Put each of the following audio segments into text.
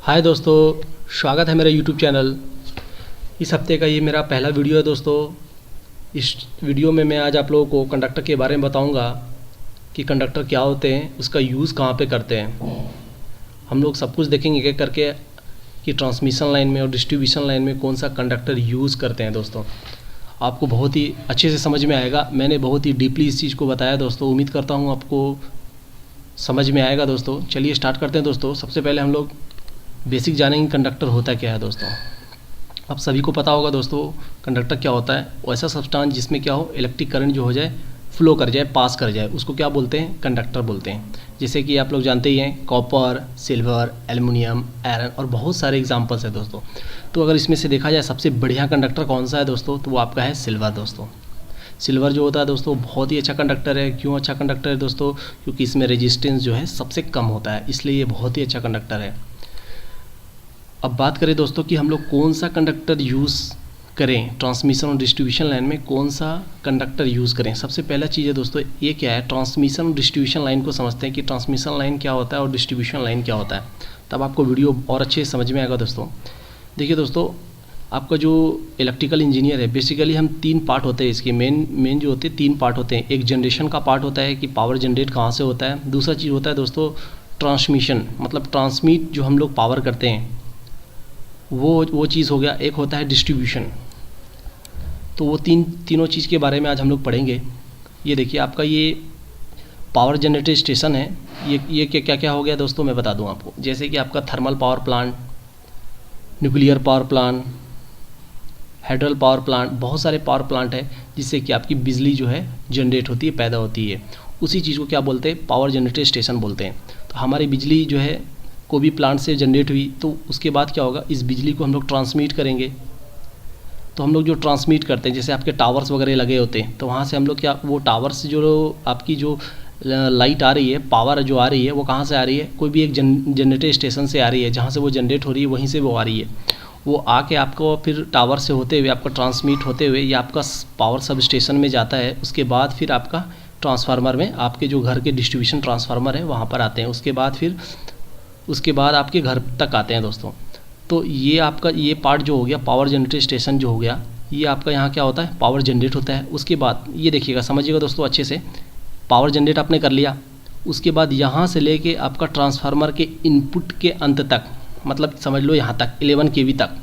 हाय दोस्तों, स्वागत है मेरे YouTube चैनल। इस हफ्ते का ये मेरा पहला वीडियो है दोस्तों। इस वीडियो में मैं आज आप लोगों को कंडक्टर के बारे में बताऊंगा कि कंडक्टर क्या होते हैं, उसका यूज़ कहाँ पे करते हैं। हम लोग सब कुछ देखेंगे एक एक करके कि ट्रांसमिशन लाइन में और डिस्ट्रीब्यूशन लाइन में कौन सा कंडक्टर यूज़ करते हैं। दोस्तों आपको बहुत ही अच्छे से समझ में आएगा। मैंने बहुत ही डीपली इस चीज़ को बताया दोस्तों। उम्मीद करता हूँ आपको समझ में आएगा दोस्तों। चलिए स्टार्ट करते हैं दोस्तों। सबसे पहले हम लोग बेसिक जानेंगे कंडक्टर होता क्या है दोस्तों। आप सभी को पता होगा दोस्तों कंडक्टर क्या होता है। वैसा सब्सटेंस जिसमें क्या हो, इलेक्ट्रिक करंट जो हो जाए, फ्लो कर जाए, पास कर जाए, उसको क्या बोलते हैं, कंडक्टर बोलते हैं। जैसे कि आप लोग जानते ही हैं, कॉपर, सिल्वर, एल्युमिनियम, आयरन और बहुत सारे एग्जांपल्स है दोस्तों। तो अगर इसमें से देखा जाए सबसे बढ़िया कंडक्टर कौन सा है दोस्तों, तो वो आपका है सिल्वर दोस्तों। सिल्वर जो होता है दोस्तों बहुत ही अच्छा कंडक्टर है। क्यों अच्छा कंडक्टर है दोस्तों? क्योंकि इसमें रेजिस्टेंस जो है सबसे कम होता है, इसलिए ये बहुत ही अच्छा कंडक्टर है। अब बात करें दोस्तों कि हम लोग कौन सा कंडक्टर यूज़ करें, ट्रांसमिशन और डिस्ट्रीब्यूशन लाइन में कौन सा कंडक्टर यूज़ करें। सबसे पहला चीज़ है दोस्तों, ये क्या है, ट्रांसमिशन और डिस्ट्रीब्यूशन लाइन को समझते हैं कि ट्रांसमिशन लाइन क्या होता है और डिस्ट्रीब्यूशन लाइन क्या होता है। तब आपको वीडियो और अच्छे से समझ में आएगा दोस्तों। देखिए दोस्तों, आपका जो इलेक्ट्रिकल इंजीनियर है, बेसिकली हम तीन पार्ट होते हैं इसके। मेन जो होते हैं तीन पार्ट होते हैं। एक जनरेशन का पार्ट होता है कि पावर जनरेट कहाँ से होता है। दूसरा चीज़ होता है दोस्तों ट्रांसमिशन, मतलब ट्रांसमिट जो हम लोग पावर करते हैं, वो चीज़ हो गया। एक होता है डिस्ट्रीब्यूशन। तो वो तीनों चीज़ के बारे में आज हम लोग पढ़ेंगे। ये देखिए आपका ये पावर जनरेटर स्टेशन है। ये क्या क्या हो गया दोस्तों, मैं बता दूं आपको। जैसे कि आपका thermal power plant, nuclear power plant, hydel power plant, बहुत सारे पावर प्लांट है जिससे कि आपकी बिजली जो है जनरेट होती है, पैदा होती है। उसी चीज़ को क्या बोलते हैं, पावर जनरेटर स्टेशन बोलते हैं। तो हमारी बिजली जो है को भी प्लांट से जनरेट हुई, तो उसके बाद क्या होगा, इस बिजली को हम लोग ट्रांसमिट करेंगे। तो हम लोग जो ट्रांसमिट करते हैं, जैसे आपके टावर्स वगैरह लगे होते हैं, तो वहाँ से हम लोग क्या, वो टावर्स से जो आपकी जो लाइट आ रही है, पावर जो आ रही है, वो कहाँ से आ रही है, कोई भी एक जनरेटर स्टेशन से आ रही है। जहाँ से वो जनरेट हो रही है वहीं से वो आ रही है। वो आके आपको फिर टावर से होते हुए, आपका ट्रांसमिट होते हुए, ये आपका पावर सब स्टेशन में जाता है। उसके बाद फिर आपका ट्रांसफार्मर में, आपके जो घर के डिस्ट्रीब्यूशन ट्रांसफार्मर है वहाँ पर आते हैं। उसके बाद आपके घर तक आते हैं दोस्तों। तो ये आपका ये पार्ट जो हो गया, पावर जनरेटर स्टेशन जो हो गया, ये आपका यहाँ क्या होता है, पावर जनरेट होता है। उसके बाद ये देखिएगा, समझिएगा दोस्तों अच्छे से। पावर जनरेट आपने कर लिया, उसके बाद यहाँ से लेके आपका ट्रांसफार्मर के इनपुट के अंत तक, मतलब समझ लो यहाँ तक 11 kV तक,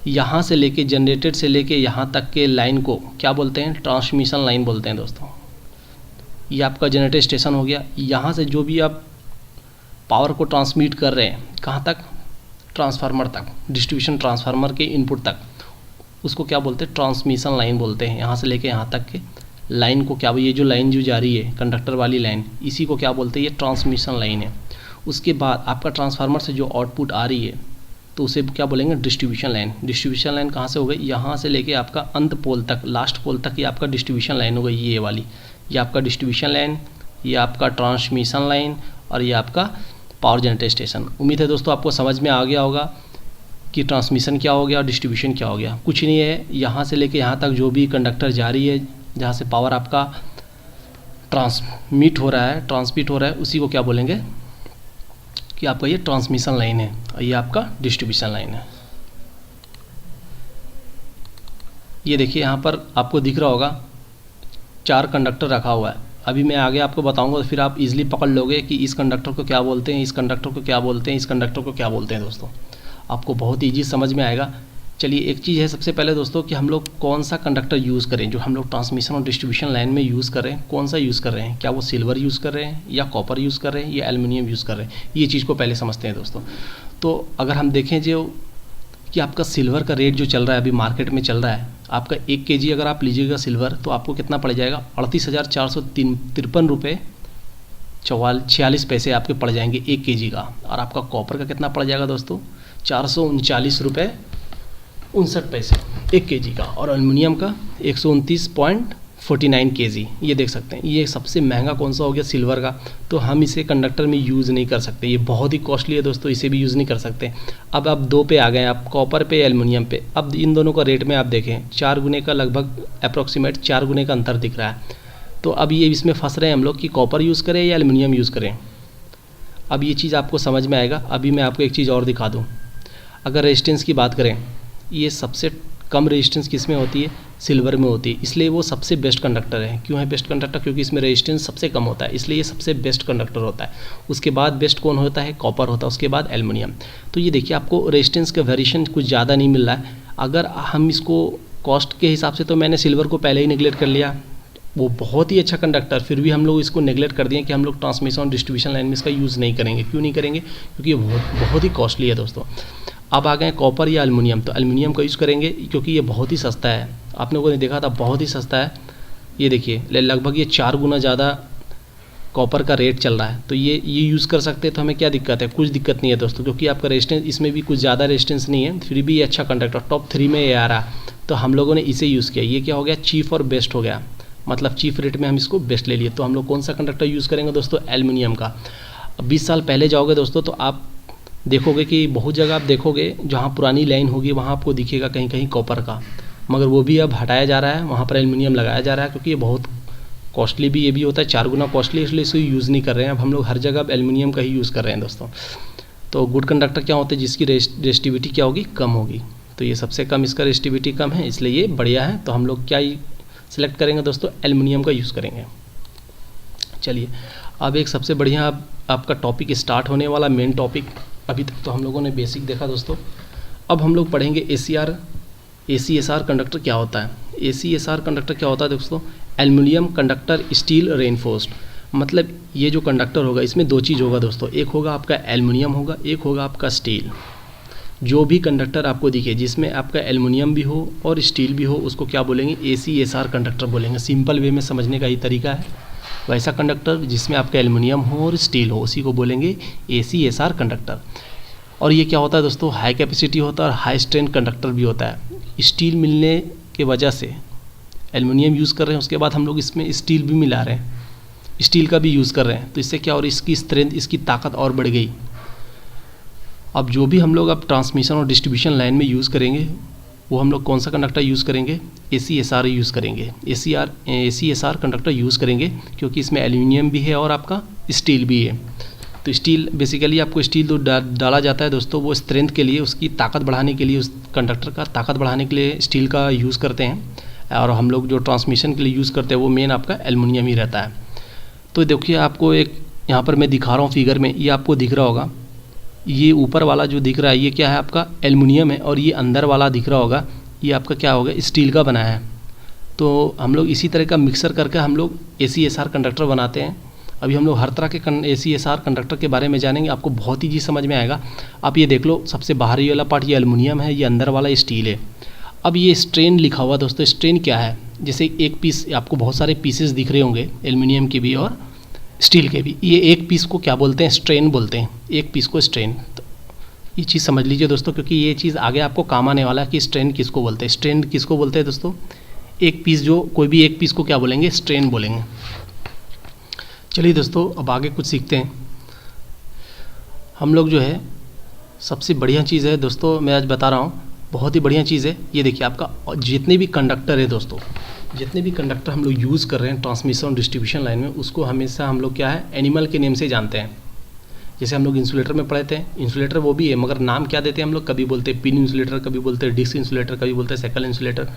यहाँ से लेके जनरेटेड से लेके यहाँ तक के लाइन को क्या बोलते हैं, ट्रांसमिशन लाइन बोलते हैं दोस्तों। ये आपका जनरेटर स्टेशन हो गया। यहाँ से जो भी आप पावर को ट्रांसमिट कर रहे हैं, कहाँ तक, ट्रांसफार्मर तक, डिस्ट्रीब्यूशन ट्रांसफार्मर के इनपुट तक, उसको क्या बोलते हैं, ट्रांसमिशन लाइन बोलते हैं। यहाँ से लेके यहाँ तक के लाइन को क्या, ये जो लाइन जो जा रही है कंडक्टर वाली लाइन, इसी को क्या बोलते हैं, ये ट्रांसमिशन लाइन है। उसके बाद आपका ट्रांसफार्मर से जो आउटपुट आ रही है, तो उसे क्या बोलेंगे, डिस्ट्रीब्यूशन लाइन। डिस्ट्रीब्यूशन लाइन कहाँ से हो गई, यहाँ से लेके आपका अंत पोल तक, लास्ट पोल तक, ये आपका डिस्ट्रीब्यूशन लाइन हो गई। ये वाली, ये आपका डिस्ट्रीब्यूशन लाइन, ये आपका ट्रांसमिशन लाइन, और ये आपका पावर जनरेटर स्टेशन। उम्मीद है दोस्तों आपको समझ में आ गया होगा कि ट्रांसमिशन क्या हो गया और डिस्ट्रीब्यूशन क्या हो गया। कुछ नहीं है, यहाँ से लेके यहाँ तक जो भी कंडक्टर जा रही है, जहाँ से पावर आपका ट्रांसमिट हो रहा है, उसी को क्या बोलेंगे कि आपका ये ट्रांसमिशन लाइन है और ये आपका डिस्ट्रीब्यूशन लाइन है। ये देखिए यहाँ पर आपको दिख रहा होगा 4 कंडक्टर रखा हुआ है। अभी मैं आगे आपको बताऊंगा, तो फिर आप इजीली पकड़ लोगे कि इस कंडक्टर को क्या बोलते हैं, इस कंडक्टर को क्या बोलते हैं, इस कंडक्टर को क्या बोलते हैं दोस्तों। आपको बहुत ईजी समझ में आएगा। चलिए, एक चीज़ है सबसे पहले दोस्तों कि हम लोग कौन सा कंडक्टर यूज़ करें, जो हम लोग ट्रांसमिशन और डिस्ट्रीब्यूशन लाइन में यूज़ कर रहे हैं, कौन सा यूज़ कर रहे हैं। क्या वो सिल्वर यूज़ कर रहे हैं, या कॉपर यूज़ कर रहे हैं, या एल्युमिनियम यूज़ कर रहे हैं। ये चीज़ को पहले समझते हैं दोस्तों। तो अगर हम देखें जो कि आपका सिल्वर का रेट जो चल रहा है, अभी मार्केट में चल रहा है, आपका 1 kg अगर आप लीजिएगा सिल्वर, तो आपको कितना पड़ जाएगा, 38,453 रुपये 46 पैसे आपके पड़ जाएंगे 1 kg का। और आपका कॉपर का कितना पड़ जाएगा दोस्तों, 439 रुपये 59 पैसे 1 kg का। और एल्युमिनियम का 129.49 kg। ये देख सकते हैं, ये सबसे महंगा कौन सा हो गया, सिल्वर का। तो हम इसे कंडक्टर में यूज़ नहीं कर सकते, ये बहुत ही कॉस्टली है दोस्तों, इसे भी यूज़ नहीं कर सकते। अब आप 2 पे आ गए, आप कॉपर पे, एल्युमिनियम पे। अब इन दोनों का रेट में आप देखें, 4 गुने का लगभग अप्रॉक्सीमेट 4 गुने का अंतर दिख रहा है। तो अब ये इसमें फंस रहे हैं हम लोग कि कॉपर यूज़ करें या एल्युमिनियम यूज़ करें। अब ये चीज़ आपको समझ में आएगा। अभी मैं आपको एक चीज़ और दिखा दूँ, अगर रेजिस्टेंस की बात करें, ये सबसे कम रेजिस्टेंस किस में होती है, सिल्वर में होती है, इसलिए वो सबसे बेस्ट कंडक्टर है। क्यों है बेस्ट कंडक्टर, क्योंकि इसमें रेजिस्टेंस सबसे कम होता है, इसलिए ये सबसे बेस्ट कंडक्टर होता है। उसके बाद बेस्ट कौन होता है, कॉपर होता है, उसके बाद एल्युमिनियम। तो ये देखिए आपको रेजिस्टेंस का वेरिएशन कुछ ज़्यादा नहीं मिल रहा है। अगर हम इसको कॉस्ट के हिसाब से, तो मैंने सिल्वर को पहले ही निगलेक्ट कर लिया, वो बहुत ही अच्छा कंडक्टर, फिर भी हम लोग इसको नेगलेक्ट कर दिए कि हम लोग ट्रांसमिशन और डिस्ट्रीब्यूशन लाइन में इसका यूज़ नहीं करेंगे। क्यों नहीं करेंगे, क्योंकि ये बहुत ही कॉस्टली है दोस्तों। अब आ गए कॉपर या एल्युमिनियम, तो एल्युमिनियम का यूज़ करेंगे क्योंकि ये बहुत ही सस्ता है। आप लोगों ने देखा था बहुत ही सस्ता है, ये देखिए लगभग ये 4 गुना ज़्यादा कॉपर का रेट चल रहा है, तो ये यूज़ कर सकते हैं। तो हमें क्या दिक्कत है, कुछ दिक्कत नहीं है दोस्तों, क्योंकि आपका रेजिस्टेंस इसमें भी कुछ ज़्यादा रेजिस्टेंस नहीं है, फिर भी ये अच्छा कंडक्टर, टॉप 3 में ये आ रहा है, तो हम लोगों ने इसे यूज़ किया। ये क्या हो गया, चीफ और बेस्ट हो गया, मतलब चीफ रेट में हम इसको बेस्ट ले लिए। तो हम लोग कौन सा कंडक्टर यूज़ करेंगे दोस्तों, एल्युमिनियम का। अब 20 साल पहले जाओगे दोस्तों, तो आप देखोगे कि बहुत जगह आप देखोगे जहाँ पुरानी लाइन होगी वहाँ आपको दिखेगा कहीं कहीं कॉपर का, मगर वो भी अब हटाया जा रहा है, वहाँ पर एल्युमिनियम लगाया जा रहा है, क्योंकि ये बहुत कॉस्टली भी ये भी होता है, 4 गुना कॉस्टली, इसलिए इसको यूज़ नहीं कर रहे हैं। अब हम लोग हर जगह अब एल्युमिनियम का ही यूज़ कर रहे हैं दोस्तों। तो गुड कंडक्टर क्या होते हैं, जिसकी रेजिस्टिविटी क्या होगी, कम होगी। तो ये सबसे कम इसका रेजिस्टिविटी कम है, इसलिए ये बढ़िया है। तो हम लोग क्या सेलेक्ट करेंगे दोस्तों, एल्युमिनियम का यूज़ करेंगे। चलिए अब एक सबसे बढ़िया आपका टॉपिक स्टार्ट होने वाला, मेन टॉपिक। अभी तक तो हम लोगों ने बेसिक देखा दोस्तों, अब हम लोग पढ़ेंगे ACSR कंडक्टर क्या होता है। ACSR कंडक्टर क्या होता है दोस्तों, एल्युमिनियम कंडक्टर स्टील रेनफोर्स्ड। मतलब ये जो कंडक्टर होगा इसमें 2 चीज़ होगा दोस्तों, एक होगा आपका एल्युमिनियम होगा, एक होगा आपका स्टील। जो भी कंडक्टर आपको दिखे जिसमें आपका एल्युमिनियम भी हो और स्टील भी हो, उसको क्या बोलेंगे, ACSR कंडक्टर बोलेंगे। सिंपल वे में समझने का ही तरीका है। वैसा कंडक्टर जिसमें आपका एल्युमिनियम हो और स्टील हो, उसी को बोलेंगे ACSR कंडक्टर। और ये क्या होता है दोस्तों, हाई कैपेसिटी होता है और हाई स्ट्रेंथ कंडक्टर भी होता है। स्टील मिलने के वजह से एल्युमिनियम यूज़ कर रहे हैं, उसके बाद हम लोग इसमें स्टील भी मिला रहे हैं, स्टील का भी यूज़ कर रहे हैं, तो इससे क्या, और इसकी स्ट्रेंथ, इसकी ताकत और बढ़ गई। अब जो भी हम लोग अब ट्रांसमिशन और डिस्ट्रीब्यूशन लाइन में यूज़ करेंगे, वो हम लोग कौन सा कंडक्टर यूज़ करेंगे, ACSR यूज़ करेंगे। ACSR कंडक्टर यूज़ करेंगे क्योंकि इसमें एल्युमिनियम भी है और आपका स्टील भी है। तो स्टील बेसिकली आपको स्टील जो डाला जाता है दोस्तों, वो स्ट्रेंथ के लिए, उसकी ताकत बढ़ाने के लिए, उस कंडक्टर का ताकत बढ़ाने के लिए स्टील का यूज़ करते हैं। और हम लोग जो ट्रांसमिशन के लिए यूज़ करते हैं वो मेन आपका एल्युमिनियम ही रहता है। तो देखिए आपको एक यहाँ पर मैं दिखा रहा हूँ फिगर में, ये आपको दिख रहा होगा, ये ऊपर वाला जो दिख रहा है ये क्या है, आपका एल्युमिनियम है, और ये अंदर वाला दिख रहा होगा ये आपका क्या होगा, स्टील का बना है। तो हम लोग इसी तरह का मिक्सर करके हम लोग ACSR कंडक्टर बनाते हैं। अभी हम लोग हर तरह के ACSR कंडक्टर के बारे में जानेंगे, आपको बहुत ही चीज़ समझ में आएगा। आप ये देख लो, सबसे बाहरी वाला पार्ट ये एल्युमिनियम है, ये अंदर वाला स्टील है। अब ये स्ट्रेन लिखा हुआ दोस्तों, स्ट्रेन क्या है, जैसे एक पीस, आपको बहुत सारे पीसेस दिख रहे होंगे एल्युमिनियम के भी और स्टील के भी, ये एक पीस को क्या बोलते हैं, स्ट्रेन बोलते हैं, एक पीस को स्ट्रेन। तो ये चीज़ समझ लीजिए दोस्तों, क्योंकि ये चीज़ आगे आपको काम आने वाला है कि स्ट्रेन किसको बोलते हैं। स्ट्रेन किसको बोलते हैं दोस्तों, एक पीस, जो कोई भी एक पीस को क्या बोलेंगे, स्ट्रेन बोलेंगे। चलिए दोस्तों अब आगे कुछ सीखते हैं। हम लोग जो है सबसे बढ़िया चीज़ है दोस्तों, मैं आज बता रहा हूँ, बहुत ही बढ़िया चीज़ है। ये देखिए आपका जितने भी कंडक्टर है दोस्तों, जितने भी कंडक्टर हम लोग यूज़ कर रहे हैं ट्रांसमिशन और डिस्ट्रीब्यूशन लाइन में, उसको हमेशा हम लोग क्या है, एनिमल के नेम से जानते हैं। जैसे हम लोग इंसुलेटर में पढ़े थे, इंसुलेटर वो भी है, मगर नाम क्या देते हैं हम लोग, कभी बोलते हैं पिन इंसुलेटर, कभी बोलते हैं डिस्क इंसुलेटर, कभी बोलते हैं सेकल इंसुलेटर।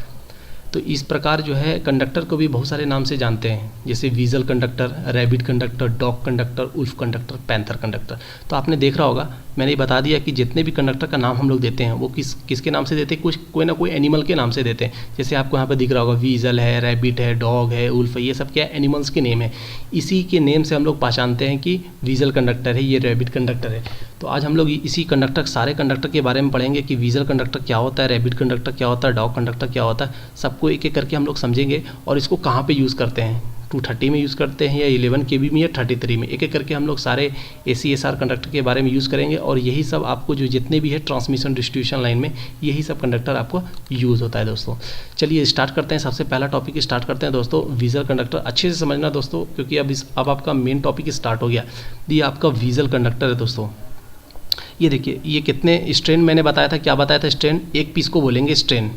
तो इस प्रकार जो है कंडक्टर को भी बहुत सारे नाम से जानते हैं, जैसे weasel conductor, rabbit conductor, dog conductor, wolf conductor, panther conductor. तो आपने देख रहा होगा, मैंने ये बता दिया कि जितने भी कंडक्टर का नाम हम लोग देते हैं वो किसके नाम से देते हैं, कोई ना कोई एनिमल के नाम से देते हैं। जैसे आपको यहाँ पर दिख रहा होगा, वीजल है, रैबिट है, डॉग है, उल्फ है, ये सब क्या एनिमल्स के नेम है। इसी के नेम से हम लोग पहचानते हैं कि वीजल कंडक्टर है, ये रैबिट कंडक्टर है। तो आज हम लोग इसी कंडक्टर, सारे कंडक्टर के बारे में पढ़ेंगे कि वीजल कंडक्टर क्या होता है, रैबिट कंडक्टर क्या होता है, डॉग कंडक्टर क्या होता है, सबको एक एक करके हम लोग समझेंगे। और इसको कहाँ पे यूज़ करते हैं, 230 में यूज़ करते हैं या 11 KB में या 33 में, एक एक करके हम लोग सारे ACSR कंडक्टर के बारे में यूज़ करेंगे। और यही सब आपको जो जितने भी है ट्रांसमिशन डिस्ट्रीब्यूशन लाइन में, यही सब कंडक्टर आपको यूज़ होता है दोस्तों। चलिए स्टार्ट करते हैं, सबसे पहला टॉपिक स्टार्ट करते हैं दोस्तों, वीजल कंडक्टर। अच्छे से समझना दोस्तों, क्योंकि अब आपका मेन टॉपिक स्टार्ट हो गया। ये आपका वीजल कंडक्टर है दोस्तों। ये देखिए, ये कितने स्ट्रेन मैंने बताया था, क्या बताया था, स्ट्रेन एक पीस को बोलेंगे स्ट्रेन,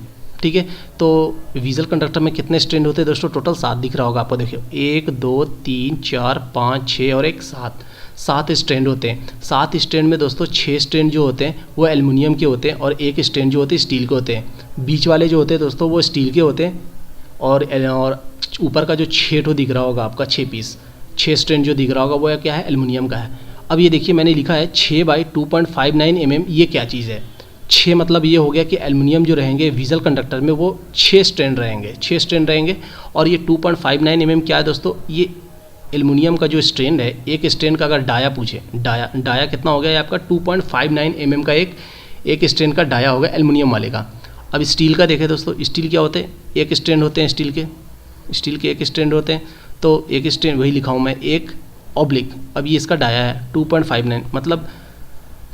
ठीक है। तो वीजल कंडक्टर में कितने स्ट्रेंड होते हैं दोस्तों, टोटल 7 दिख रहा होगा आपको, देखिए 1 2 3 4 5 6 और 1 7, 7 स्ट्रैंड होते हैं। 7 स्ट्रैंड में दोस्तों 6 स्ट्रैंड जो होते हैं वो एल्युमिनियम के होते हैं और 1 स्ट्रैंड जो होते हैं स्टील के होते हैं। बीच वाले जो होते हैं दोस्तों वो स्टील के होते हैं और ऊपर का जो 6 ठो दिख रहा होगा आपका 6 पीस 6 स्ट्रैंड जो दिख रहा होगा वो क्या है, एल्युमिनियम का है। अब ये देखिए मैंने लिखा है 6/2.59 mm। ये क्या चीज़ है? 6 मतलब ये हो गया कि एल्युमिनियम जो रहेंगे विज़ल कंडक्टर में वो 6 स्ट्रैंड रहेंगे, 6 स्ट्रैंड रहेंगे। और ये 2.59 mm क्या है दोस्तों, ये एल्युमिनियम का जो स्ट्रैंड है, एक स्ट्रैंड का अगर डाया पूछे, डाया कितना हो गया, ये आपका 2.59 mm का एक स्ट्रैंड का डाया होगा एल्युमिनियम वाले का। अब स्टील का देखें दोस्तों, स्टील क्या होते हैं, एक स्ट्रैंड होते हैं स्टील के एक स्ट्रैंड होते हैं। तो एक स्ट्रैंड वही लिखा हूँ मैं, एक ऑब्लिक। अब ये इसका डाया है 2.59, मतलब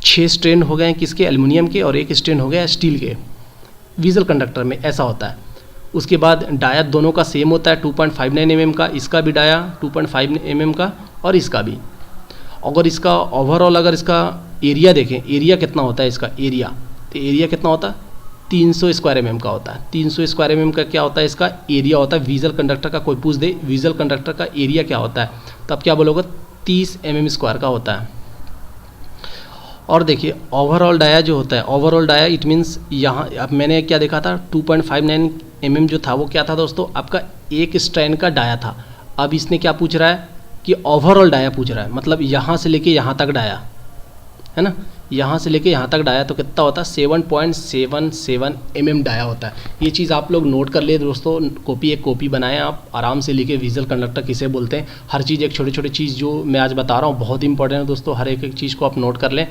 6 स्ट्रैंड हो गए हैं किसके, एल्युमिनियम के, और एक स्ट्रैंड हो गया स्टील के। विज़ल कंडक्टर में ऐसा होता है। उसके बाद डाया दोनों का सेम होता है 2.59 mm का, इसका भी डाया 2.5 mm का और इसका भी। अगर इसका ओवरऑल अगर इसका एरिया देखें, एरिया कितना होता है इसका, एरिया तो एरिया कितना होता है 300 स्क्वायर mm का होता है। 300 स्क्वायर mm का क्या होता है, इसका एरिया होता है। विज़ल कंडक्टर का कोई पूछ दे विज़ल कंडक्टर का एरिया क्या होता है, तब क्या बोलोगे 30 mm स्क्वायर का होता है। और देखिए ओवरऑल डाया जो होता है, ओवरऑल डाया इट मीन्स यहाँ अब मैंने क्या देखा था 2.59 mm जो था वो क्या था दोस्तों, आपका एक स्ट्रैंड का डाया था। अब इसने क्या पूछ रहा है कि ओवरऑल डाया पूछ रहा है, मतलब यहाँ से लेके यहाँ तक डाया है ना, यहाँ से लेके यहाँ तक डाया तो कितना होता है 7.77 mm डाया होता है। ये चीज़ आप लोग नोट कर ले दोस्तों, एक कॉपी बनाएं आप आराम से लिखे विज़ल कंडक्टर किसे बोलते हैं। हर चीज़ एक छोटी छोटी चीज़ जो मैं आज बता रहा हूँ बहुत इंपॉर्टेंट है दोस्तों, हर एक चीज़ को आप नोट कर लें।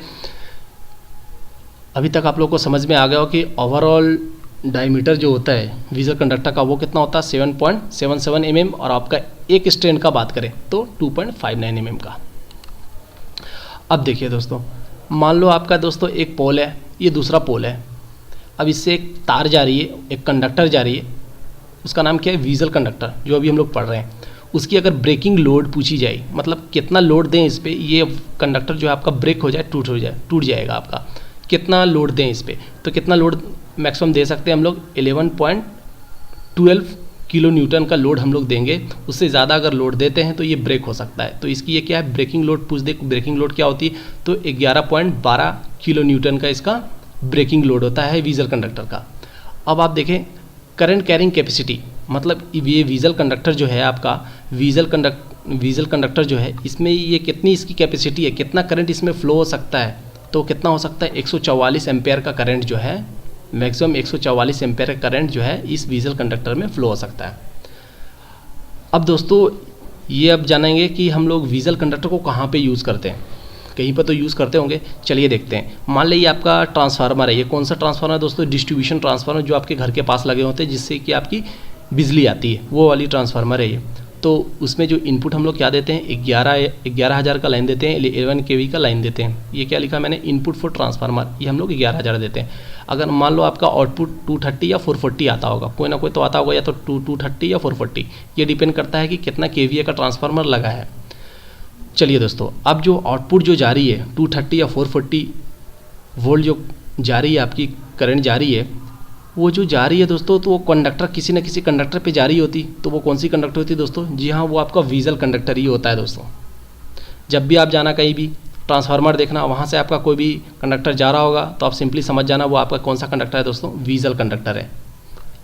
अभी तक आप लोग को समझ में आ गया हो कि ओवरऑल डायमीटर जो होता है विज़ल कंडक्टर का वो कितना होता है 7.77 mm, और आपका एक स्ट्रैंड का बात करें तो 2.59 mm का। अब देखिए दोस्तों, मान लो आपका दोस्तों एक पोल है, ये दूसरा पोल है। अब इससे एक तार जा रही है, एक कंडक्टर जा रही है, उसका नाम क्या है विज़ल कंडक्टर, जो अभी हम लोग पढ़ रहे हैं। उसकी अगर ब्रेकिंग लोड पूछी जाए, मतलब कितना लोड दें इस पर, ये कंडक्टर जो है आपका ब्रेक हो जाए, टूट जाएगा आपका, कितना लोड दें इस पर, तो कितना लोड मैक्सिमम दे सकते हैं हम लोग 11.12 किलो न्यूटन का लोड हम लोग देंगे। उससे ज़्यादा अगर लोड देते हैं तो ये ब्रेक हो सकता है। तो इसकी ये क्या है ब्रेकिंग लोड पूछ दे, ब्रेकिंग लोड क्या होती है, तो 11.12 किलो न्यूटन का इसका ब्रेकिंग लोड होता है विज़ल कंडक्टर का। अब आप देखें करंट कैरिंग कैपेसिटी, मतलब ये विज़ल कंडक्टर जो है आपका विज़ल कंडक्टर जो है इसमें ये कितनी इसकी कैपेसिटी है, कितना करंट इसमें फ्लो हो सकता है, तो कितना हो सकता है 144 एम्पेयर का करंट जो है, मैक्सिमम 144 एम्पेयर का करंट जो है इस विज़ल कंडक्टर में फ्लो हो सकता है। अब दोस्तों ये अब जानेंगे कि हम लोग विज़ल कंडक्टर को कहाँ पे यूज़ करते हैं, कहीं पर तो यूज़ करते होंगे, चलिए देखते हैं। मान लीजिए आपका ट्रांसफार्मर है, ये कौन सा ट्रांसफार्मर है दोस्तों, डिस्ट्रीब्यूशन ट्रांसफार्मर जो आपके घर के पास लगे होते हैं जिससे कि आपकी बिजली आती है, वो वाली ट्रांसफार्मर है ये। तो उसमें जो इनपुट हम लोग क्या देते हैं 11,000 का लाइन देते हैं, 11 kV का लाइन देते हैं। ये क्या लिखा मैंने, इनपुट फॉर ट्रांसफार्मर, ये हम लोग 11,000 देते हैं। अगर मान लो आपका आउटपुट 230 या 440 आता होगा, कोई ना कोई तो आता होगा, या तो 230 या 440, ये डिपेंड करता है कि कितना KVA का ट्रांसफार्मर लगा है। चलिए दोस्तों, अब जो आउटपुट जो जा रही है 230 या 440 वोल्ट जो जा रही है आपकी करंट जा रही है, वो जो जा रही है दोस्तों, तो वो कंडक्टर किसी न किसी कंडक्टर पे जा रही होती, तो वो कौन सी कंडक्टर होती है दोस्तों, जी हाँ वो आपका विज़ल कंडक्टर ही होता है दोस्तों। जब भी आप जाना कहीं भी ट्रांसफार्मर देखना, वहाँ से आपका कोई भी कंडक्टर जा रहा होगा तो आप सिंपली समझ जाना वो आपका कौन सा कंडक्टर है दोस्तों, विज़ल कंडक्टर है।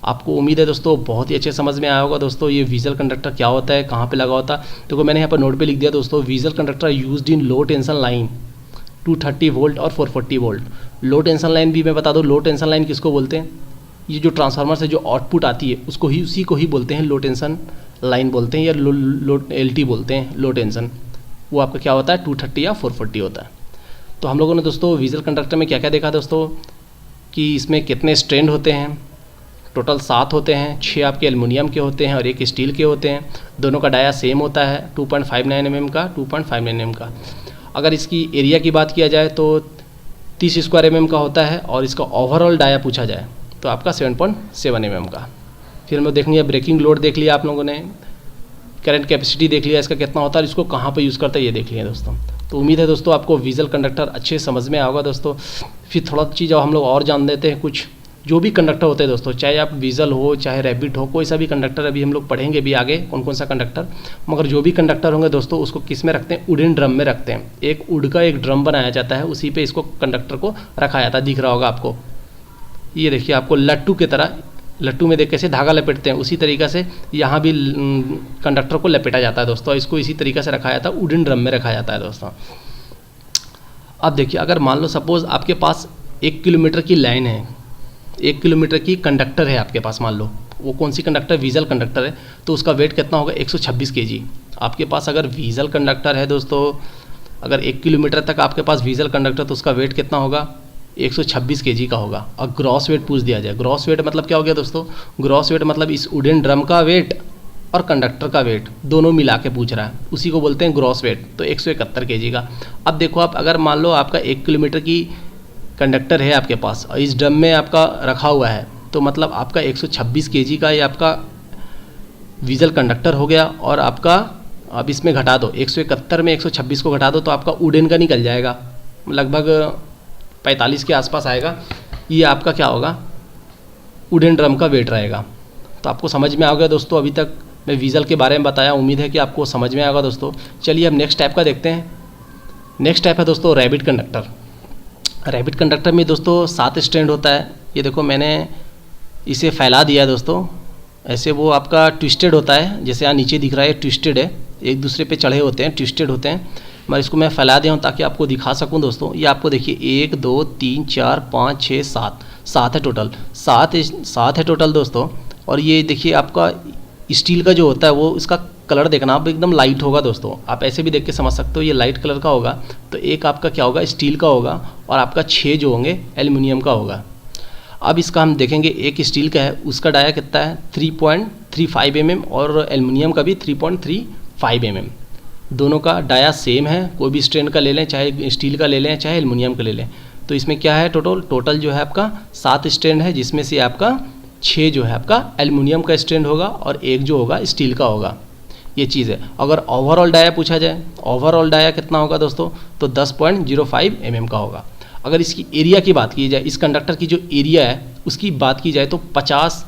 आपको उम्मीद है दोस्तों बहुत ही अच्छे समझ में आया होगा दोस्तों ये विज़ल कंडक्टर क्या होता है, कहाँ पे लगा होता है। देखो मैंने यहाँ पर नोट पे लिख दिया दोस्तों, weasel conductor used in low tension line 230 volt और 440 वोल्ट। लो टेंशन लाइन भी मैं बता दूँ, लो टेंशन लाइन किसको बोलते हैं, ये जो ट्रांसफार्मर से जो आउटपुट आती है उसको ही उसी को ही बोलते हैं लो टेंशन लाइन बोलते हैं, या LT बोलते हैं लो टेंशन। वो आपका क्या होता है 230 या 440 होता है। तो हम लोगों ने दोस्तों विज़ल कंडक्टर में क्या क्या देखा दोस्तों, कि इसमें कितने स्ट्रैंड होते हैं, टोटल 7 होते हैं, 6 आपके एल्युमिनियम के होते हैं और 1 स्टील के होते हैं। दोनों का डाया सेम होता है 2.59 mm का, 2.59 mm का। अगर इसकी एरिया की बात किया जाए तो 30 स्क्वायर mm का होता है, और इसका ओवरऑल डाया पूछा जाए तो आपका 7.7 mm का। फिर हम देखेंगे ब्रेकिंग लोड देख लिया आप लोगों ने, करंट कैपेसिटी देख लिया, इसका कितना होता है, इसको कहाँ पे यूज़ करते हैं ये देख लिया दोस्तों। तो उम्मीद है दोस्तों आपको विज़ल कंडक्टर अच्छे समझ में आएगा दोस्तों। फिर थोड़ा चीज़ हम लोग और जान लेते हैं कुछ, जो भी कंडक्टर होते हैं दोस्तों, चाहे आप वीजल हो चाहे रैबिट हो, कोई सा भी कंडक्टर, अभी हम लोग पढ़ेंगे भी आगे कौन कौन सा कंडक्टर, मगर जो भी कंडक्टर होंगे दोस्तों उसको किस में रखते हैं, वुडन ड्रम में रखते हैं। एक वुड का एक ड्रम बनाया जाता है, उसी पे इसको कंडक्टर को रखा जाता है, दिख रहा होगा आपको। ये देखिए आपको लट्टू की तरह, लट्टू में देख कैसे धागा लपेटते हैं, उसी तरीक़ा से यहाँ भी कंडक्टर को लपेटा जाता है दोस्तों। इसको इसी तरीक़े से रखा जाता है, वुडन ड्रम में रखा जाता है दोस्तों। अब देखिए, अगर मान लो सपोज़ आपके पास 1 किलोमीटर की लाइन है, 1 किलोमीटर की कंडक्टर है आपके पास, मान लो वो कौन सी कंडक्टर, वीजल कंडक्टर है, तो उसका वेट कितना होगा, 126 kg। आपके पास अगर वीजल कंडक्टर है दोस्तों, अगर 1 किलोमीटर तक आपके पास वीजल कंडक्टर, तो उसका वेट कितना होगा, 126 kg का होगा। और ग्रॉस वेट पूछ दिया जाए, ग्रॉस वेट मतलब क्या हो गया दोस्तों, ग्रॉस वेट मतलब इस वुडन ड्रम का वेट और कंडक्टर का वेट दोनों मिला के पूछ रहा है, उसी को बोलते हैं ग्रॉस वेट, तो 171 kg का। अब देखो आप, अगर मान लो आपका 1 किलोमीटर की कंडक्टर है आपके पास और इस ड्रम में आपका रखा हुआ है, तो मतलब आपका 126 kg का ये आपका वीजल कंडक्टर हो गया। और आपका अब इसमें घटा दो, 171 में 126 को घटा दो तो आपका वुडन का निकल जाएगा, लगभग 45 के आसपास आएगा। ये आपका क्या होगा, वुडन ड्रम का वेट रहेगा। तो आपको समझ में आ गया दोस्तों, अभी तक मैं वीजल के बारे में बताया, उम्मीद है कि आपको समझ में आएगा दोस्तों। चलिए अब नेक्स्ट टाइप का देखते हैं। नेक्स्ट टाइप है दोस्तों रैबिट कंडक्टर। रैबिट कंडक्टर में दोस्तों 7 स्ट्रैंड होता है। ये देखो मैंने इसे फैला दिया है दोस्तों, ऐसे वो आपका ट्विस्टेड होता है, जैसे यहाँ नीचे दिख रहा है ट्विस्टेड है, एक दूसरे पे चढ़े होते हैं, ट्विस्टेड होते हैं। मैं इसको मैं फैला दिया हूँ ताकि आपको दिखा सकूँ दोस्तों। ये आपको देखिए 1 2 3 4 5 6 7 है टोटल, 7 है टोटल दोस्तों। और ये देखिए आपका स्टील का जो होता है वो, इसका कलर देखना आप, एकदम लाइट होगा दोस्तों, आप ऐसे भी देख के समझ सकते हो ये लाइट कलर का होगा। तो एक आपका क्या होगा, स्टील का होगा, और आपका 6 जो होंगे एल्युमिनियम का होगा। अब इसका हम देखेंगे, एक स्टील का है उसका डाया कितना है 3.35 mm और एल्युमिनियम का भी 3.35 mm। दोनों का डाया सेम है, कोई भी स्ट्रैंड का ले लें, चाहे स्टील का ले लें चाहे एल्युमिनियम का ले लें। तो इसमें क्या है, टोटल जो है आपका 7 स्ट्रैंड है, जिसमें से आपका 6 जो है आपका एल्युमिनियम का स्ट्रैंड होगा और एक जो होगा स्टील का होगा। ये चीज़ है। अगर ओवरऑल डाया पूछा जाए, ओवरऑल डाया कितना होगा दोस्तों, तो 10.05 mm का होगा। अगर इसकी एरिया की बात की जाए, इस कंडक्टर की जो एरिया है उसकी बात की जाए तो 50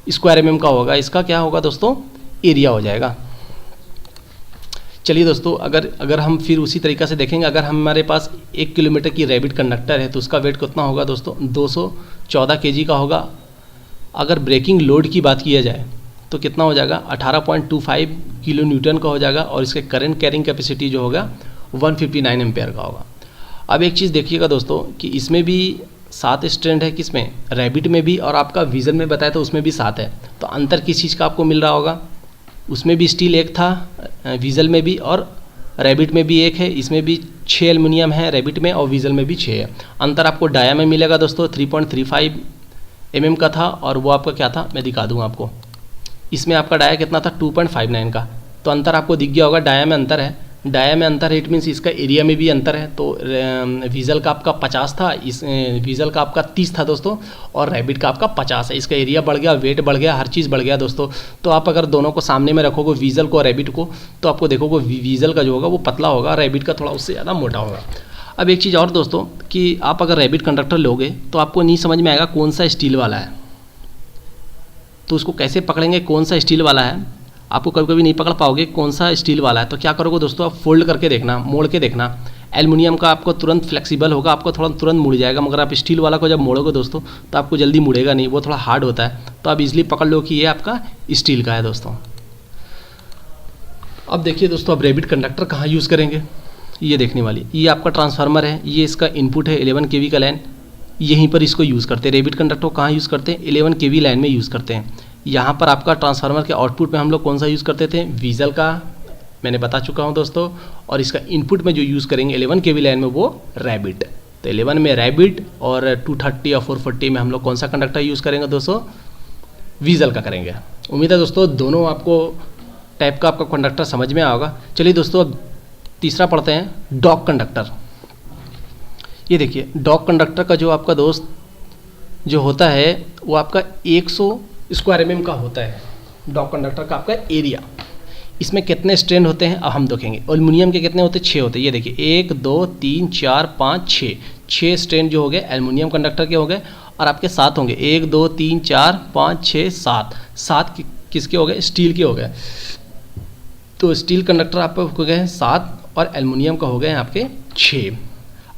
स्क्वायर mm का होगा। इसका क्या होगा दोस्तों, एरिया हो जाएगा। चलिए दोस्तों, अगर हम फिर उसी तरीक़े से देखेंगे, अगर हमारे पास 1 किलोमीटर की रैबिट कंडक्टर है तो उसका वेट कितना होगा दोस्तों, 214 kg का होगा। अगर ब्रेकिंग लोड की बात किया जाए तो कितना हो जाएगा, 18.25 किलो न्यूटन का हो जाएगा, और इसके करंट कैरिंग कैपेसिटी जो होगा 159 एम्पेयर का होगा। अब एक चीज़ देखिएगा दोस्तों कि इसमें भी 7 स्ट्रैंड है, किसमें, रैबिट में भी, और आपका वीजल में बताया तो उसमें भी 7 है। तो अंतर किस चीज़ का आपको मिल रहा होगा, उसमें भी स्टील एक था वीजल में भी, और रैबिट में भी एक है, इसमें भी 6 एल्युमिनियम है रैबिट में, और वीजल में भी 6 है। अंतर आपको डाया में मिलेगा दोस्तों, 3.35 mm का था, और वो आपका क्या था मैं दिखा दूँ आपको। इसमें आपका डाया कितना था, 2.59 का। तो अंतर आपको दिख गया होगा, डाया में अंतर है, डाया में अंतर है, इट मीन्स इसका एरिया में भी अंतर है। तो वीजल का आपका 50 था, इस वीजल का आपका 30 था दोस्तों, और रैबिट का आपका 50 है। इसका एरिया बढ़ गया, वेट बढ़ गया, हर चीज़ बढ़ गया दोस्तों। तो आप अगर दोनों को सामने में रखोगे, वीजल को और रैबिट को, तो आपको देखोगे वीजल का जो होगा वो पतला होगा, रैबिट का थोड़ा उससे ज़्यादा मोटा होगा। अब एक चीज़ और दोस्तों कि आप अगर रैबिट कंडक्टर लोगे तो आपको नहीं समझ में आएगा कौन सा स्टील वाला है, तो उसको कैसे पकड़ेंगे कौन सा स्टील वाला है, आपको कभी कभी नहीं पकड़ पाओगे कौन सा स्टील वाला है। तो क्या करोगे दोस्तों, आप फोल्ड करके देखना, मोड़ के देखना। एल्युमिनियम का आपको तुरंत फ्लेक्सिबल होगा, आपको थोड़ा तुरंत मुड़ जाएगा, मगर आप स्टील वाला को जब मोड़ोगे दोस्तों तो आपको जल्दी मुड़ेगा नहीं, वो थोड़ा हार्ड होता है। तो आप इजीली पकड़ लो कि ये आपका स्टील का है दोस्तों। अब देखिए दोस्तों, अब रैबिट कंडक्टर कहाँ यूज़ करेंगे, ये देखने वाली, ये आपका ट्रांसफार्मर है, ये इसका इनपुट है 11 kV का लाइन, यहीं पर इसको यूज़ करते हैं। रैबिट कंडक्टर को कहाँ यूज़ करते हैं, 11 kV लाइन में यूज़ करते हैं। यहाँ पर आपका ट्रांसफार्मर के आउटपुट में हम लोग कौन सा यूज़ करते थे, वीजल का, मैंने बता चुका हूँ दोस्तों। और इसका इनपुट में जो यूज़ करेंगे 11 kV लाइन में वो रैबिट। तो 11 में रैबिट, और 230 और 440 में हम लोग कौन सा कंडक्टर यूज़ करेंगे दोस्तों, वीजल का करेंगे। उम्मीद है दोस्तों दोनों आपको टाइप का आपका कंडक्टर समझ में आएगा। चलिए दोस्तों, अब तीसरा पढ़ते हैं, डॉग कंडक्टर। ये देखिए, डॉग कंडक्टर का जो आपका दोस्त जो होता है वो आपका 100 स्क्वायर mm का होता है। डॉग कंडक्टर का आपका एरिया इसमें कितने स्ट्रैंड होते हैं अब हम देखेंगे। एल्युमिनियम के कितने होते हैं, 6 होते हैं। ये देखिए 1 2 3 4 5 6, 6 स्ट्रैंड जो हो गए एल्युमिनियम कंडक्टर के हो गए। और आपके 7 होंगे, 1 2 3 4 5 6 7, 7 किसके हो गए, स्टील के हो गए। तो स्टील कंडक्टर आपके हो गए 7 और एल्युमिनियम का हो गए आपके 6।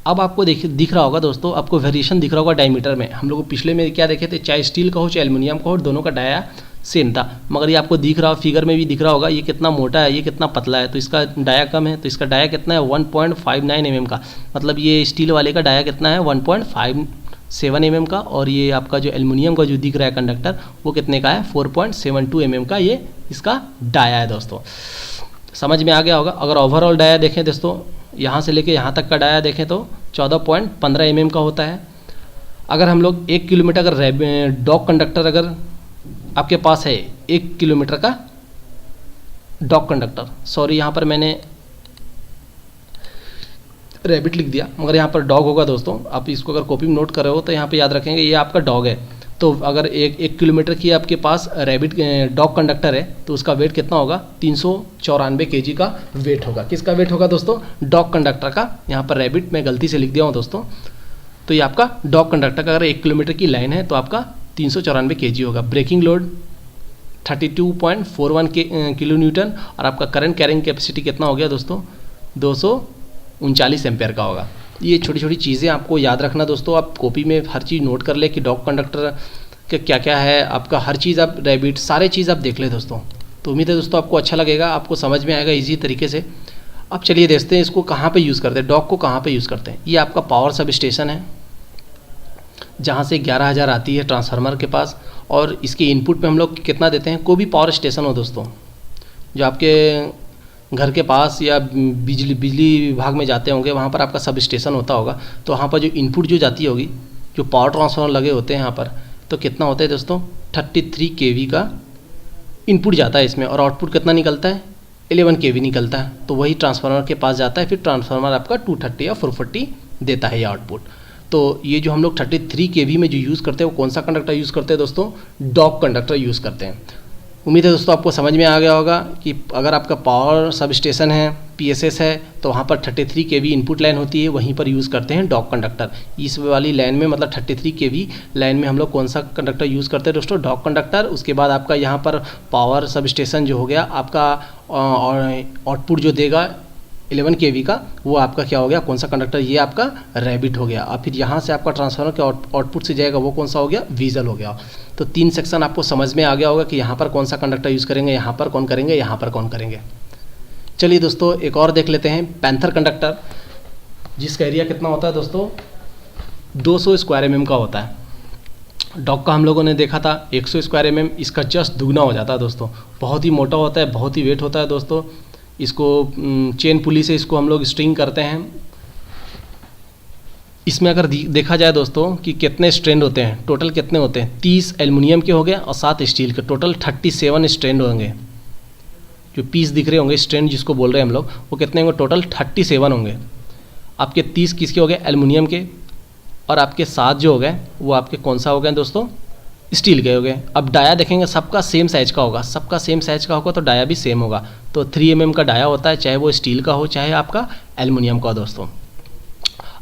अब आपको दिख रहा होगा दोस्तों, आपको वेरिएशन दिख रहा होगा डायमीटर में। हम लोग पिछले में क्या देखे थे, चाहे स्टील का हो चाहे एल्युमिनियम का हो, दोनों का डाया सेम था। मगर ये आपको दिख रहा, फिगर में भी दिख रहा होगा, ये कितना मोटा है, ये कितना पतला है। तो इसका डाया कम है, तो इसका डाया कितना है 1.59 mm का। मतलब ये स्टील वाले का डाया कितना है 1.57 mm का। और ये आपका जो एल्युमिनियम का जो दिख रहा है कंडक्टर, वो कितने का है 4.72 mm का ये इसका डाया है दोस्तों। समझ में आ गया होगा। अगर ओवरऑल डाया देखें दोस्तों, यहाँ से लेके यहाँ तक का डाया देखें तो 14.15 mm का होता है। अगर हम लोग 1 किलोमीटर अगर डॉग कंडक्टर अगर आपके पास है, 1 किलोमीटर का डॉग कंडक्टर, सॉरी यहाँ पर मैंने रैबिट लिख दिया, मगर यहाँ पर डॉग होगा दोस्तों। आप इसको अगर कॉपी में नोट कर रहे हो तो यहाँ पे याद रखेंगे ये आपका डॉग है। तो अगर 1 किलोमीटर की आपके पास रैबिट डॉग कंडक्टर है तो उसका वेट कितना होगा, 394 kg का वेट होगा। किसका वेट होगा दोस्तों, डॉग कंडक्टर का। यहाँ पर रैबिट मैं गलती से लिख दिया हूँ दोस्तों। तो ये आपका डॉग कंडक्टर का अगर 1 किलोमीटर की लाइन है तो आपका 394 kg होगा। Breaking load 32.41 kilo newton. और आपका करंट कैरिंग कैपेसिटी कितना हो गया दोस्तों, 239 एम्पेयर का होगा। ये छोटी छोटी चीज़ें आपको याद रखना दोस्तों। आप कॉपी में हर चीज़ नोट कर ले कि डॉग कंडक्टर के क्या क्या है, आपका हर चीज़ आप रैबिट सारे चीज़ आप देख ले दोस्तों। तो उम्मीद है दोस्तों आपको अच्छा लगेगा, आपको समझ में आएगा इजी तरीके से। अब चलिए देखते हैं इसको कहाँ पे यूज़ करते हैं, डॉग को कहाँ पे यूज़ करते हैं। ये आपका पावर सब स्टेशन है, जहाँ से 11,000 आती है ट्रांसफार्मर के पास। और इसके इनपुट पे हम लोग कितना देते हैं, कोई भी पावर स्टेशन हो दोस्तों, जो आपके घर के पास या बिजली विभाग में जाते होंगे, वहाँ पर आपका सब स्टेशन होता होगा। तो वहाँ पर जो इनपुट जो जाती होगी, जो पावर ट्रांसफार्मर लगे होते हैं यहाँ पर, तो कितना होता है दोस्तों 33 kV का इनपुट जाता है इसमें। और आउटपुट कितना निकलता है 11 kV निकलता है। तो वही ट्रांसफार्मर के पास जाता है, फिर ट्रांसफार्मर आपका 230 या 440 देता है ये आउटपुट। तो ये जो हम लोग 33 kV में जो यूज़ करते हैं वो कौन सा कंडक्टर यूज़ करते हैं दोस्तों, डॉग कंडक्टर यूज़ करते हैं। उम्मीद है दोस्तों आपको समझ में आ गया होगा कि अगर आपका पावर सब स्टेशन है, PSS है, तो वहाँ पर 33 kV इनपुट लाइन होती है, वहीं पर यूज़ करते हैं डॉग कंडक्टर। इस वाली लाइन में मतलब 33 kV लाइन में हम लोग कौन सा कंडक्टर यूज़ करते हैं दोस्तों, डॉग कंडक्टर। उसके बाद आपका यहाँ पर पावर सब स्टेशन जो हो गया आपका, आउटपुट जो देगा 11 kV का, वो आपका क्या हो गया, कौन सा कंडक्टर, ये आपका रैबिट हो गया। और फिर यहाँ से आपका ट्रांसफार्मर के आउटपुट से जाएगा वो कौन सा हो गया, वीजल हो गया। तो 3 सेक्शन आपको समझ में आ गया होगा कि यहाँ पर कौन सा कंडक्टर यूज़ करेंगे, यहाँ पर कौन करेंगे, यहाँ पर कौन करेंगे। चलिए दोस्तों एक और देख लेते हैं, पैंथर कंडक्टर, जिसका एरिया कितना होता है दोस्तों 200 स्क्वायर mm का होता है। डॉग का हम लोगों ने देखा था 100 स्क्वायर mm, इसका जस्ट दुगना हो जाता है दोस्तों। बहुत ही मोटा होता है, बहुत ही वेट होता है दोस्तों। इसको चेन पुली से इसको हम लोग स्ट्रिंग करते हैं। इसमें अगर देखा जाए दोस्तों कि कितने स्ट्रैंड होते हैं, टोटल कितने होते हैं, 30 एल्युमिनियम के हो गए और 7 स्टील के, टोटल 37 स्ट्रैंड होंगे। जो पीस दिख रहे होंगे स्ट्रैंड जिसको बोल रहे हैं हम लोग, वो कितने होंगे, टोटल 37 होंगे। आपके 30 किसके हो गए, एल्युमिनियम के। और आपके 7 जो हो गए वो आपके कौन सा हो गए दोस्तों, स्टील के हो गए। अब डाया देखेंगे सबका सेम साइज का होगा, सबका सेम साइज का होगा तो डाया भी सेम होगा। तो 3 mm का डाया होता है, चाहे वो स्टील का हो चाहे आपका एल्युमिनियम का हो दोस्तों।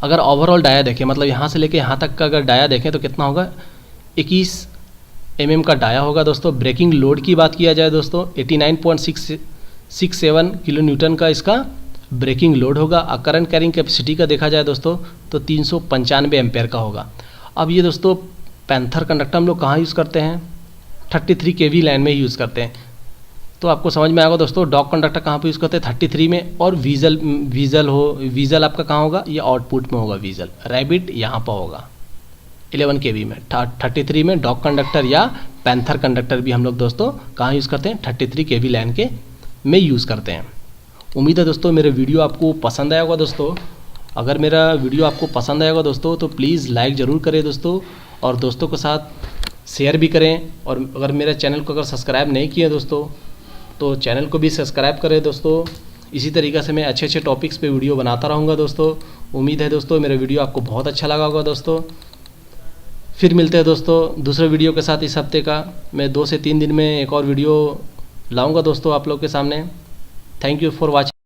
अगर ओवरऑल डाया देखें, मतलब यहाँ से लेके यहाँ तक का अगर डाया देखें तो कितना होगा, 21 mm का डाया होगा दोस्तों। ब्रेकिंग लोड की बात किया जाए दोस्तों 89.67 किलो न्यूटन का इसका ब्रेकिंग लोड होगा। करंट कैरिंग कैपेसिटी का देखा जाए दोस्तों तो 395 एम्पेयर का होगा। अब ये दोस्तों पैंथर कंडक्टर हम लोग कहाँ यूज़ करते हैं, 33 kV लाइन में यूज़ करते हैं। तो आपको समझ में आएगा दोस्तों डॉग कंडक्टर कहाँ पे यूज़ करते हैं, 33 में। और वीजल आपका कहाँ होगा, ये आउटपुट में होगा वीजल। रैबिट यहाँ पर होगा 11 kV में। 33 में डॉग कंडक्टर या पैंथर कंडक्टर भी हम लोग दोस्तों कहाँ यूज़ करते हैं, 33 kV लाइन के में यूज़ करते हैं। उम्मीद है दोस्तों मेरे वीडियो आपको पसंद आया होगा दोस्तों। अगर मेरा वीडियो आपको पसंद आएगा दोस्तों तो प्लीज़ लाइक ज़रूर करें दोस्तों, और दोस्तों के साथ शेयर भी करें। और अगर मेरे चैनल को अगर सब्सक्राइब नहीं किए दोस्तों तो चैनल को भी सब्सक्राइब करें दोस्तों। इसी तरीक़े से मैं अच्छे अच्छे टॉपिक्स पे वीडियो बनाता रहूँगा दोस्तों। उम्मीद है दोस्तों मेरा वीडियो आपको बहुत अच्छा लगा होगा दोस्तों। फिर मिलते हैं दोस्तों दूसरे वीडियो के साथ। इस हफ्ते का मैं 2 से 3 दिन में एक और वीडियो लाऊँगा दोस्तों आप लोग के सामने। Thank you for watching.